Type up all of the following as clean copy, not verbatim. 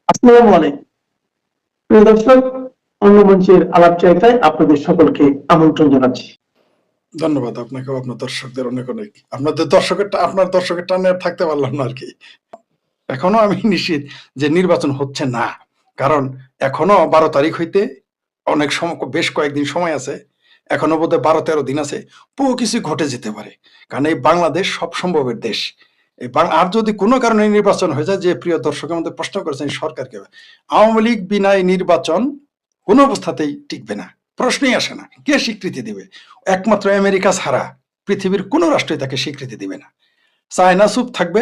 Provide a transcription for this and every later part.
আসসালামু আলাইকুম। প্রিয় দর্শক, অন্য মঞ্চের আলাপচারিতায় আপনাদের সকলকে আমন্ত্রণ জানাচ্ছি। ধন্যবাদ আপনাকেও, আপনার দর্শকদের অনেক অনেক। আপনার দর্শকের টানে আর থাকতে পারলাম না আরকি। এখনো আমি নিশ্চিত যে নির্বাচন হচ্ছে না। কারণ এখনো ১২ তারিখ হইতে বেশ কয়েকদিন সময় আছে। এখনো বোধহয় ১২-১৩ দিন আছে। বহু কিছু ঘটে যেতে পারে। কারণ এই বাংলাদেশ সব সম্ভবের দেশ। আর যদি কোনো কারণে নির্বাচন হয়ে যায়, যে প্রিয় দর্শক আমাদের প্রশ্ন করেছেন সরকারকে, আওয়ামী লীগ বিনা এই নির্বাচন কোনো অবস্থাতেই টিকবে না। প্রশ্নই আসে না। কে স্বীকৃতি দিবে? একমাত্র আমেরিকা ছাড়া পৃথিবীর কোনো রাষ্ট্রই তাকে স্বীকৃতি দিবে না। চায়না চুপ থাকবে,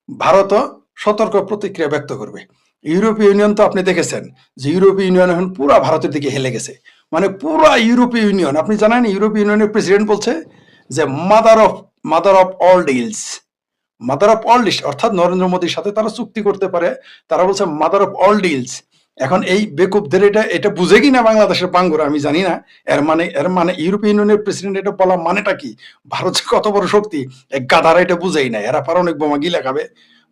ভারতও সতর্ক প্রতিক্রিয়া ব্যক্ত করবে। ইউরোপীয় ইউনিয়ন তো আপনি দেখেছেন যে ইউরোপীয় ইউনিয়ন এখন পুরা ভারতের দিকে হেলে গেছে। মানে পুরা ইউরোপীয় ইউনিয়ন, আপনি জানেন ইউরোপীয় ইউনিয়নের প্রেসিডেন্ট বলছে যে mother of all deals, mother of all deals, অর্থাৎ নরেন্দ্র মোদীর সাথে তারা চুক্তি করতে পারে। তারা বলছে মাদার অফ অল ডিলস। এখন এই বেকুবদের এটা বুঝে কিনা বাংলাদেশের বাঙ্গুরা আমি জানি না। এর মানে ইউরোপীয় ইউনিয়নের প্রেসিডেন্ট এটা বলা মানেটা কি? ভারত যে কত বড় শক্তি এই গাধারা এটা বুঝেই না। এরা পারমাণবিক বোমা গিলে খাবে,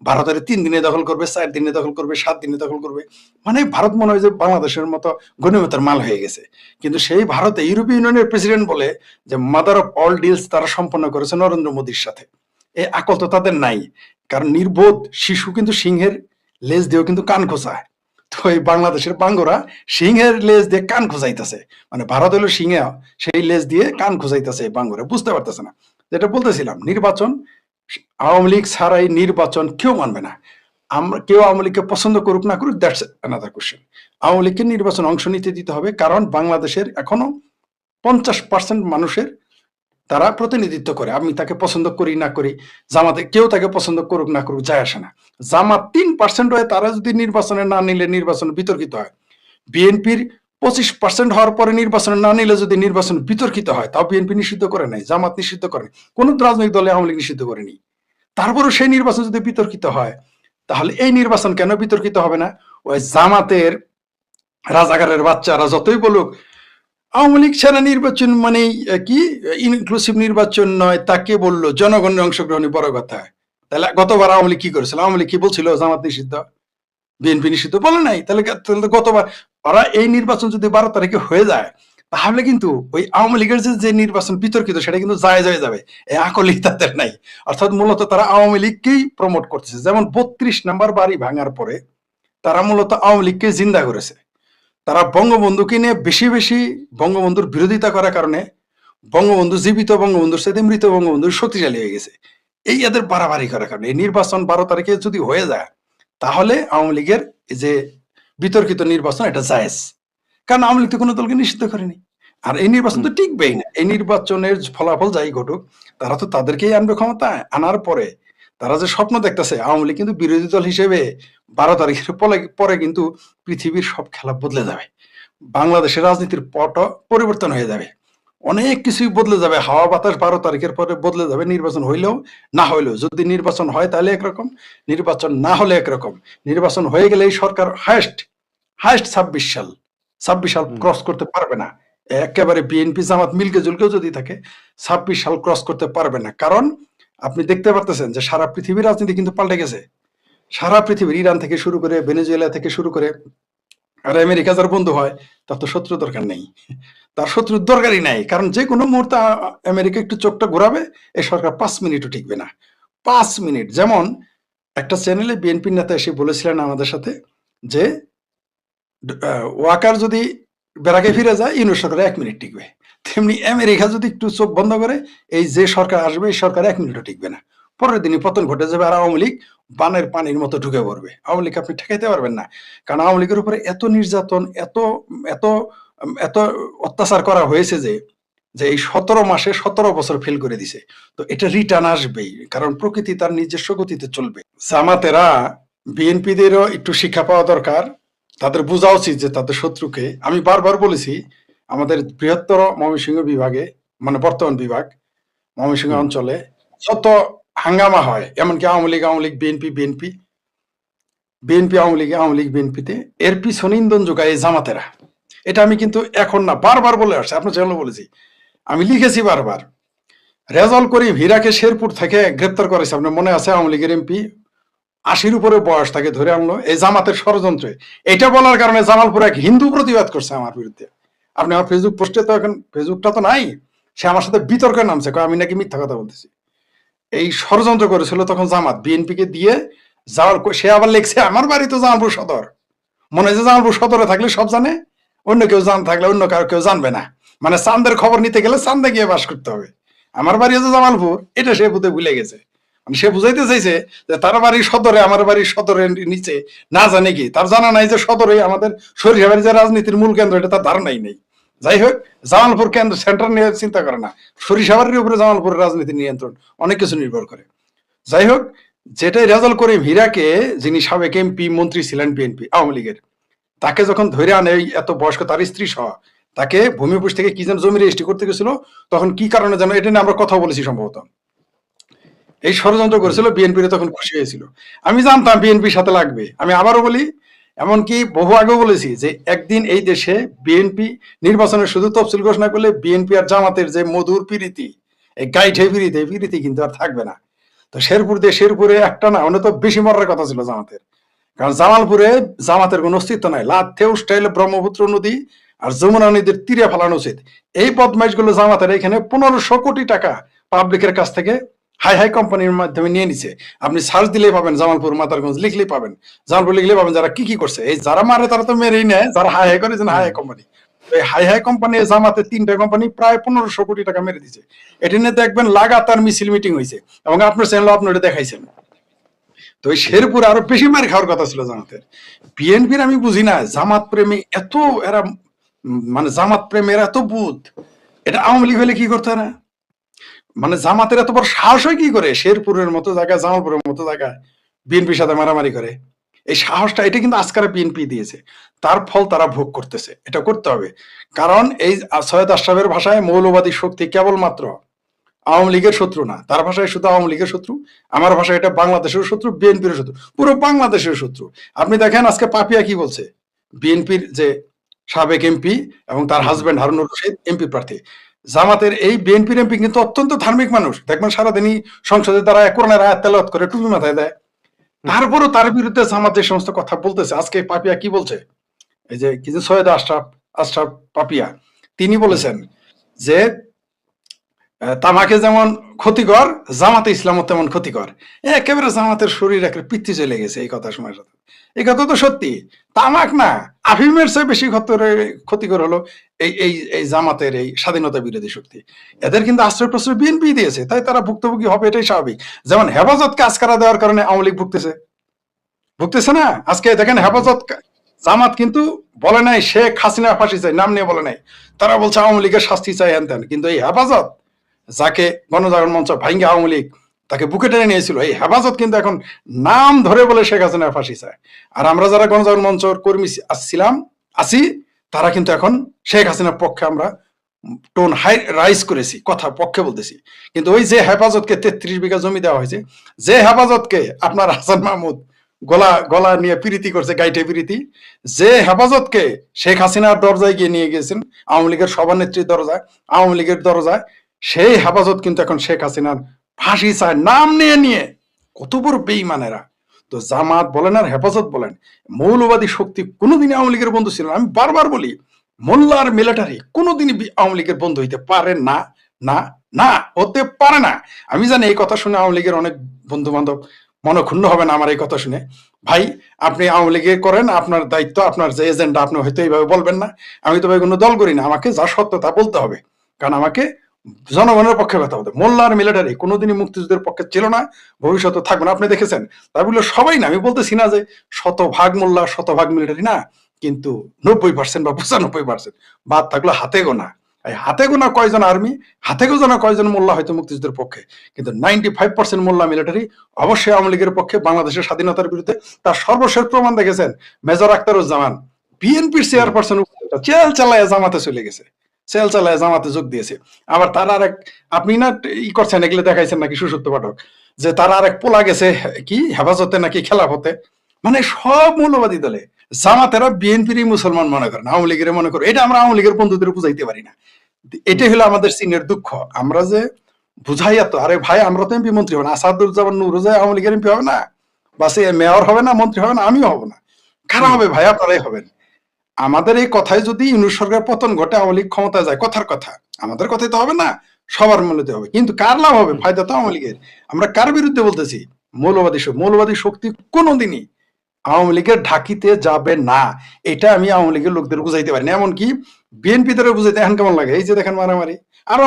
ভারতের ৩ দিনে দখল করবে, ৪ দিনে দখল করবে, ৭ দিনে দখল করবে। মানে ভারত মনে হয় যে বাংলাদেশের মতো গণিমতের মাল হয়ে গেছে। কিন্তু সেই ভারতে ইউরোপীয় ইউনিয়নের প্রেসিডেন্ট বলে যে মাদার অফ অল ডিলস তারা সম্পন্ন করেছে নরেন্দ্র মোদীর সাথে। এই আকল তো তাদের নাই। কারণ নির্বোধ শিশু কিন্তু সিংহের লেজ দিয়েও কিন্তু কান খোঁচায়। তো এই বাংলাদেশের বাঙ্গরা সিংহের লেজ দিয়ে কান খোঁচাইতেছে। মানে ভারত হলো সিংহে, সেই লেজ দিয়ে কান খোঁচাইতেছে এই বাঙ্গরা, বুঝতে পারতেছে না। যেটা বলতেছিলাম, নির্বাচন, আওয়ামী লীগ ছাড়া এই নির্বাচন কেউ মানবে না। আমরা কেউ আওয়ামী লীগকে পছন্দ করুক না করুক, দ্যাটস অ্যানাদার কোশ্চেন। আওয়ামী লীগকে নির্বাচন অংশ নিতে দিতে হবে, কারণ বাংলাদেশের এখনো ৫০% মানুষের তারা প্রতিনিধিত্ব করে। আমি তাকে পছন্দ করি না করি, জামাতে কেউ তাকে পছন্দ করুক না করুক, যায় আসে না। জামাত ৩% হয়ে তারা যদি নির্বাচনে না নিলে নির্বাচন বিতর্কিত হয়, বিএনপির ২৫% হওয়ার পরে নির্বাচনে না নিলে যদি নির্বাচন বিতর্কিত হয়, তাও বিএনপি নিষিদ্ধ করে নাই, জামাত নিষিদ্ধ করে, কোন রাজনৈতিক দলে আওয়ামী লীগ নিষিদ্ধ করেনি। তারপরেও সেই নির্বাচন যদি বিতর্কিত হয়, তাহলে এই নির্বাচন কেন বিতর্কিত হবে না? ওই জামাতের রাজাকারের বাচ্চারা যতই বলুক আওয়ামী লীগ ছাড়া নির্বাচন মানে কি ইনক্লুসিভ নির্বাচন নয়, তাকে বললো জনগণের অংশগ্রহণই বড় কথা। তাহলে গতবার আওয়ামী লীগ কি করেছিল? আওয়ামী লীগ কি বলছিল জামাত নিষিদ্ধ, বিএনপি নিষিদ্ধ? বলে নাই। তাহলে গতবার ওরা এই নির্বাচন যদি ১২ তারিখে হয়ে যায়, তাহলে কিন্তু ওই আওয়ামী লীগের যে নির্বাচন বিতর্কিত সেটা কিন্তু জায়েজ হয়ে যাবে। এই আকলই তাদের নাই। অর্থাৎ মূলত তারা আওয়ামী লীগকেই প্রমোট করতেছে। যেমন ৩২ নাম্বার বাড়ি ভাঙার পরে তারা মূলত আওয়ামী লীগকে জিন্দা করেছে। তারা বঙ্গবন্ধুকে নিয়ে বেশি বেশি বঙ্গবন্ধুর বিরোধিতা করার কারণে বঙ্গবন্ধু জীবিত বঙ্গবন্ধুর সাথে মৃত বঙ্গবন্ধুর শক্তিশালী হয়ে গেছে। এই এদের বাড়াবাড়ি করার কারণে এই নির্বাচন ১২ তারিখে যদি হয়ে যায়, তাহলে আওয়ামী লীগের যে বিতর্কিত নির্বাচন এটা জায়েজ। কারণ আওয়ামী লীগ তো কোনো দলকে নিষিদ্ধ করেনি। আর এই নির্বাচন তো টিকবেই না। এই নির্বাচনের ফলাফল যাই ঘটুক, তারা তো তাদেরকেই আনবে ক্ষমতায়। আনার পরে তারা যে স্বপ্ন দেখতেছে আওয়ামী লীগ কিন্তু বিরোধী দল হিসেবে ১২ তারিখের পরে কিন্তু পৃথিবীর সব খেলা বদলে যাবে। বাংলাদেশের রাজনীতির পটও পরিবর্তন হয়ে যাবে। অনেক কিছুই বদলে যাবে। হাওয়া বাতাস ১২ তারিখের পরে বদলে যাবে। নির্বাচন হইলেও না হইলেও, যদি নির্বাচন হয় তাহলে একরকম, নির্বাচন না হলে একরকম। নির্বাচন হয়ে গেলে এই সরকার হায়েস্ট ২৬ সাল ক্রস করতে পারবে না। একেবারে বিএনপি জামাত মিলকে জুলকেও যদি থাকে ২৬ সাল ক্রস করতে পারবে না। কারণ আপনি দেখতে পারতেছেন যে সারা পৃথিবীর রাজনীতি কিন্তু পাল্টে গেছে। সারা পৃথিবীর ইরান থেকে শুরু করে, ভেনেজুয়েলা থেকে শুরু করে, আর আমেরিকা যার বন্ধু হয় তার তো শত্রু দরকার নেই। তার শত্রুর দরকারই নাই। কারণ যে কোনো মুহূর্তে আমেরিকা একটু চোখটা ঘোরাবে, এই সরকার ৫ মিনিটও টিকবে না। ৫ মিনিট। যেমন একটা চ্যানেলে বিএনপির নেতা এসে বলেছিলেন আমাদের সাথে যে ওয়াকার যদি বেড়াকে ফিরে যায়, ইউনূস সরকার ১ মিনিট টিকবে। তেমনি আমেরিকা যদি একটু চোখ বন্ধ করে, এই যে সরকার আসবে এই সরকার ১ মিনিটও টিকবে না। পরের দিনই পতন ঘটে যাবে। আর আওয়ামী লীগ বানের পানির মতো ঢুকে পড়বে। আওয়ামী লীগ আপনি ঠেকাইতে পারবেন না। কারণ আওয়ামী লীগের উপরে এত নির্যাতন, এত এত এত অত্যাচার করা হয়েছে যে এই ১৭ মাসে ১৭ বছর ফেল করে দিছে। তো এটা রিটার্ন আসবেই। কারণ প্রকৃতি তার নিজস্ব গতিতে চলবে। জামাতেরা বিএনপিদেরও একটু শিক্ষা পাওয়া দরকার। তাদের বোঝা উচিত যে তাদের শত্রুকে, আমি বারবার বলেছি, আমাদের বৃহত্তর ময়মনসিংহ বিভাগে, মানে বর্তমান বিভাগ ময়মনসিংহ অঞ্চলে যত হাঙ্গামা হয়, এমনকি আওয়ামী লীগ বিএনপি আওয়ামী লীগ বিএনপিতে, এর পিছনে ইন্ধন যোগায় এই জামাতেরা। এটা আমি কিন্তু এখন না, বারবার বলে আসছি, আপনার চ্যানেলে বলেছি, আমি লিখেছি বারবার। রেজাউল করিম হীরাকে শেরপুর থেকে গ্রেপ্তার করেছে, আপনার মনে আছে? আওয়ামী লীগের এমপি 80-র উপরে বয়স তাকে ধরে আনলো এই জামাতের ষড়যন্ত্রে। এটা বলার কারণে জামালপুর এক হিন্দু প্রতিবাদ করছে আমার বিরুদ্ধে। আপনি আমার ফেসবুক পোস্টে তো এখন ফেসবুকটা তো নাই, সে আমার সাথে বিতর্কে নামছে, কয় আমি নাকি মিথ্যা কথা বলতেছি। এই ষড়যন্ত্র করেছিল তখন জামাত বিএনপি কে দিয়ে সে আবার লিখছে আমার বাড়ি তো জামালপুর সদর, মনে হয় যে জামালপুর সদরে থাকলে সব জানে, অন্য কেউ থাকলে অন্য কেউ জানবে না, মানে চান্দের খবর নিতে গেলে চান্দে গিয়ে বাস করতে হবে। আমার বাড়ি হচ্ছে জামালপুর, এটা সে ভুলে গেছে। মানে সে বুঝাইতে চাইছে যে তার বাড়ির সদরে, আমার বাড়ির সদরের নিচে না জানে কি, তার জানা নাই যে সদরে আমাদের সরিষাবাড়ি যে রাজনীতির মূল কেন্দ্র, এটা তার ধারণাই নেই। যাই হোক, জামালপুর কেন্দ্র সেন্টার নিয়ে চিন্তা করে না, সরিষাবাড়ির উপরে জামালপুরের রাজনীতি নিয়ন্ত্রণ অনেক কিছু নির্ভর করে। যাই হোক, যেটাই রেজাল করিম হীরাকে, যিনি সাবেক এমপি মন্ত্রী ছিলেন বিএনপি আওয়ামী লীগের, তাকে যখন ধরে আনে এত বয়স্ক তার স্ত্রী সহ, তাকে ভূমিপুষ থেকে কি যেন জমি রেজিস্ট্রি করতে গেছিল, তখন কি কারণে যেন এটা নিয়ে আমরা কথা বলেছি সম্ভবত, এই ষড়যন্ত্র করেছিল বিএনপির, তখন খুশি হয়েছিল। আমি জানতাম বিএনপির সাথে লাগবে। আমি আবারও বলি, এমনকি বহু আগেও বলেছি যে একদিন এই দেশে বিএনপি নির্বাচনের শুধু তফসিল ঘোষণা করলে বিএনপি আর জামাতের যে মধুর প্রীতি, এই গাইঠে প্রীতি, এই প্রীতি কিন্তু আর থাকবে না। তো শেরপুরে একটা না, অনেক তো বেশি মরার কথা ছিল জামাতের, কারণ জামালপুরে জামাতের কোনো অস্তিত্ব নাই। লাথেউ স্টাইলে ব্রহ্মপুত্র নদী আর যমুনা নদীর তীরে ফেলানো উচিত। এই বদমাইশগুলো জামাতের এখানে 1500 কোটি টাকা পাবলিকের কাছ থেকে হাই হাই কোম্পানির মাধ্যমে নিয়ে নিছে। আপনি সার্চ দিলেই পাবেন, জামালপুর মাতারগঞ্জ লিখলেই পাবেন, জামালপুর লিখলেই পাবেন যারা কি করছে। এই যারা মারে তারা তো মেরেই নেয়, যারা হাই হাই করে যেন হাই হাই কোম্পানি, এই হাই হাই কোম্পানি জামাতের 3টা কোম্পানি প্রায় 1500 কোটি টাকা মেরে দিছে। এটি নিয়ে দেখবেন লাগাতার মিছিল মিটিং হয়েছে, এবং আপনার চ্যানেল আপনারা দেখাইছেন। তো ওই শেরপুর আরো বেশি মার খাওয়ার কথা ছিল জামাতের। বিএনপির আমি বুঝি না, জামাত প্রেমী এত এরা, মানে জামাত প্রেমের এত বুধ, এটা আওয়ামী লীগ হলে কি করতো না, মানে জামাতের এত বড় সাহস হয় কি করে শেরপুরের মতো জায়গায়, জামালপুরের মতো জায়গায় বিএনপির সাথে মারামারি করে। এই সাহসটা, এটা কিন্তু আজকাল বিএনপি দিয়েছে, তার ফল তারা ভোগ করতেছে। এটা করতে হবে, কারণ এই সৈয়দ আশরাফের ভাষায় মৌলবাদী শক্তি কেবলমাত্র আওয়ামী লীগের শত্রু না, তার ভাষায় শুধু আওয়ামী লীগের শত্রু, আমার ভাষায় এটা বাংলাদেশের শত্রু, বিএনপির শত্রু, পুরো বাংলাদেশের শত্রু। আপনি দেখেন আজকে পাপিয়া কি বলছে, বিএনপির যে সাবেক এমপি এবং তার হাজবেন্ড হারুনুর রশিদ এমপি প্রার্থী, জামাতের এই বিএনপির এমপি কিন্তু অত্যন্ত ধার্মিক মানুষ, দেখবেন সারাদিনই সংসদে দ্বারা কোরআনের আয়াত তেলাওয়াত করে টুপি মাথায় দেয়, তারপরও তার বিরুদ্ধে জামাত যে সমস্ত কথা বলতেছে। আজকে পাপিয়া কি বলছে, এই যে কিছু সৈয়দ আশরাফ পাপিয়া, তিনি বলেছেন যে তামাকে যেমন ক্ষতিকর, জামাতে ইসলামও তেমন ক্ষতিকর। একেবারে জামাতের শরীর একটা পিত্তি চলে গেছে এই কথা শোনার সাথে। এই কথা তো সত্যি, তামাক না আফিমের চেয়ে বেশি ক্ষতিকর হলো এই এই এই জামাতের এই স্বাধীনতা বিরোধী শক্তি। এদের কিন্তু আশ্রয় প্রশ্রয় বিএনপি দিয়েছে, তাই তারা ভুক্তভোগী হবে, এটাই স্বাভাবিক। যেমন হেফাজতকে আজকারা দেওয়ার কারণে আওয়ামী লীগ ভুগতেছে না। আজকে দেখেন হেফাজত, জামাত কিন্তু বলে নাই শেখ হাসিনা ফাঁসি চাই, নাম নিয়ে বলে নাই, তারা বলছে আওয়ামী লীগের শাস্তি চাই হেন তেন। কিন্তু এই হেফাজত, যাকে গণজাগরণ মঞ্চ ভাঙ্গে আওয়ামী লীগ তাকে বুকে টেনে নিয়েছিল, এই হেফাজত কিন্তু এখন নাম ধরে বলে শেখ হাসিনা ফাঁসি চায়। আর আমরা যারা গণজাগরণ মঞ্চর কর্মী আছি, তারা কিন্তু এখন শেখ হাসিনার পক্ষে আমরা টোন হাই রাইজ করেছি, কথা পক্ষে বলতেছি। কিন্তু ওই যে হেফাজতকে 33 বিঘা জমি দেওয়া হয়েছে, যে হেফাজতকে আপনার হাসান মাহমুদ গলা নিয়ে প্রীতি করছে, গাইটে প্রীতি, যে হেফাজতকে শেখ হাসিনার দরজায় গিয়ে নিয়ে গেছেন, আওয়ামী লীগের সভানেত্রীর দরজায়, আওয়ামী লীগের দরজায়, সেই হেফাজত কিন্তু এখন শেখ হাসিনার ফাঁসি চায় নাম নিয়ে। কত বড় বেঈমানেরা। তো জামাত বলেন আর হেফাজত বলেন, মৌলবাদী শক্তি কোনোদিনই আওয়ামী লীগের বন্ধু ছিল না। আমি বারবার বলি, মোল্লা আর মিলিটারি কোনোদিনই আওয়ামী লীগের বন্ধু হইতে পারে না, না না, হতে পারে না। আমি জানি এই কথা শুনে আওয়ামী লীগের অনেক বন্ধু বান্ধব মনক্ষুণ্ণ হবে না আমার এই কথা শুনে। ভাই, আপনি আওয়ামী লীগে করেন, আপনার দায়িত্ব, আপনার যে এজেন্ডা, আপনি হয়তো এইভাবে বলবেন না। আমি তো ভাই কোনো দল করি না, আমাকে যা সত্য তা বলতে হবে, কারণ আমাকে জনগণের পক্ষে কথা বলতে। মোল্লা আর মিলিটারি কোনোদিনই মুক্তিযুদ্ধের পক্ষে ছিল না, ভবিষ্যতে থাকবে না। আপনি দেখেছেন, তাই বললো সবাই না, আমি বলতেছি না যে 100% মোল্লা 100% মিলিটারি না, কিন্তু 90% বা 95% বাদ থাকলো হাতে গোনা। হাতে গোনা কয়জন আর্মি, হাতে গোনা কয়জন মোল্লা হয়তো মুক্তিযুদ্ধের পক্ষে, কিন্তু 95% মোল্লা মিলিটারি অবশ্যই আওয়ামী লীগের পক্ষে, বাংলাদেশের স্বাধীনতার বিরুদ্ধে। তার সর্বশেষ প্রমাণ দেখেছেন মেজর আখতারুজ্জামান, বিএনপির চেয়ারপারসন, চেল চালায় জামাতে চলে গেছে, সেল চালায় জামাতে যোগ দিয়েছে। আবার তার আরেক, আপনি না ই করছেন, এগুলো দেখাইছেন নাকি সুসত্য পাঠক, যে তার আরেক পোলা গেছে কি হেফাজতে নাকি খেলাফতে। মানে সব মৌলবাদী দলে জামাতেরা বিএনপির মুসলমান মনে করেন, আওয়ামী লীগের মনে করে। এটা আমরা আওয়ামী লীগের বন্ধুদের বুঝাইতে পারি না। এটাই হলো আমাদের চীনের দুঃখ। আমরা যে বুঝাই এত, আরে ভাই আমরা তো এমপি মন্ত্রী হবো না, আসাদুজ্জামান নূর যে আওয়ামী লীগের এমপি হবে না, বাসে মেয়র হবে না, মন্ত্রী হবে না, আমিও হব না। কারা হবে ভাই? আপনারাই হবেন। আমাদের এই কথায় যদি ইউনূস সরকার পতন ঘটে, আওয়ামী লীগ ক্ষমতায় যায়, কথার কথা, আমাদের কথাই তো হবে না, সবার মূল্যতে হবে। কিন্তু কার লাভ হবে? ফায়দা তো আওয়ামী লীগের। আমরা কার বিরুদ্ধে বলতেছি? মৌলবাদী শক্তি কোনোদিনই আওয়ামী লীগের ঢাকিতে যাবে না। এটা আমি আওয়ামী লীগের লোকদের বুঝাইতে পারি না। এমনকি বিএনপি দ্বারা বুঝাইতে এখন কেমন লাগে, এই যে দেখেন মারামারি। আরো